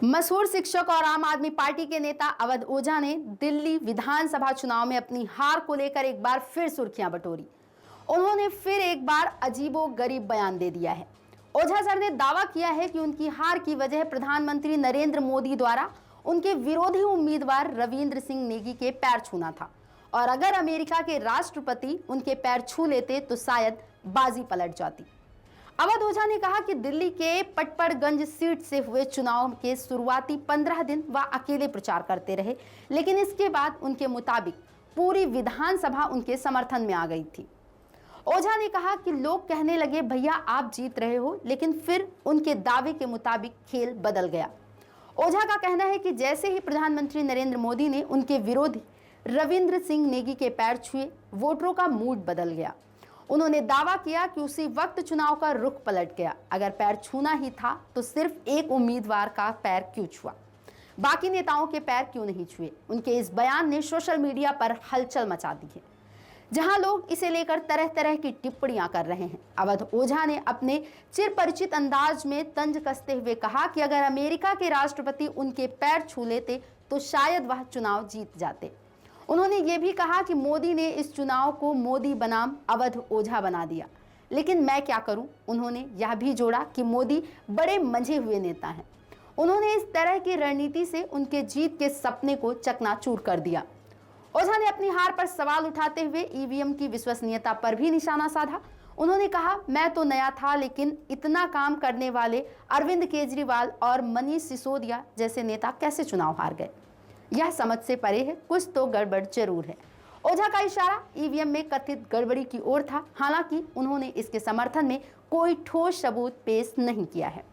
मशहूर शिक्षक और आम आदमी पार्टी के नेता अवध ओझा ने दिल्ली विधानसभा चुनाव में अपनी हार को लेकर एक बार फिर सुर्खियां बटोरी। उन्होंने फिर एक बार अजीबोगरीब बयान दे दिया है। ओझा सर ने दावा किया है कि उनकी हार की वजह प्रधानमंत्री नरेंद्र मोदी द्वारा उनके विरोधी उम्मीदवार रविंद्र सिंह नेगी के पैर छूना था और अगर अमेरिका के राष्ट्रपति उनके पैर छू लेते तो शायद बाजी पलट जाती। अवध ओझा ने कहा कि दिल्ली के पटपड़गंज सीट से हुए चुनाव के शुरुआती 15 दिन वह अकेले प्रचार करते रहे, लेकिन इसके बाद उनके मुताबिक पूरी विधानसभा उनके समर्थन में आ गई थी। ओझा ने कहा कि लोग कहने लगे भैया आप जीत रहे हो, लेकिन फिर उनके दावे के मुताबिक खेल बदल गया। ओझा का कहना है कि जैसे ही प्रधानमंत्री नरेंद्र मोदी ने उनके विरोधी रविंद्र सिंह नेगी के पैर छुए, वोटरों का मूड बदल गया। उन्होंने दावा किया कि उसी वक्त चुनाव का रुख पलट गया। अगर पैर छूना ही था तो सिर्फ एक उम्मीदवार का पैर क्यों छुआ, बाकी नेताओं के पैर क्यों नहीं छुए। उनके इस बयान ने सोशल मीडिया पर हलचल मचा दी है, जहां लोग इसे लेकर तरह तरह की टिप्पणियां कर रहे हैं। अवध ओझा ने अपने चिरपरिचित अंदाज में तंज कसते हुए कहा कि अगर अमेरिका के राष्ट्रपति उनके पैर छू लेते तो शायद वह चुनाव जीत जाते। उन्होंने ये भी कहा कि मोदी ने इस चुनाव को मोदी बनाम अवध ओझा बना दिया, लेकिन मैं क्या करूं। उन्होंने यह भी जोड़ा कि मोदी बड़े मंझे हुए नेता हैं। उन्होंने इस तरह की रणनीति से उनके जीत के सपने को चकनाचूर कर दिया। ओझा ने अपनी हार पर सवाल उठाते हुए ईवीएम की विश्वसनीयता पर भी निशाना साधा। उन्होंने कहा मैं तो नया था, लेकिन इतना काम करने वाले अरविंद केजरीवाल और मनीष सिसोदिया जैसे नेता कैसे चुनाव हार गए। यह समझ से परे है, कुछ तो गड़बड़ जरूर है। ओझा का इशारा ईवीएम में कथित गड़बड़ी की ओर था। हालांकि उन्होंने इसके समर्थन में कोई ठोस सबूत पेश नहीं किया है।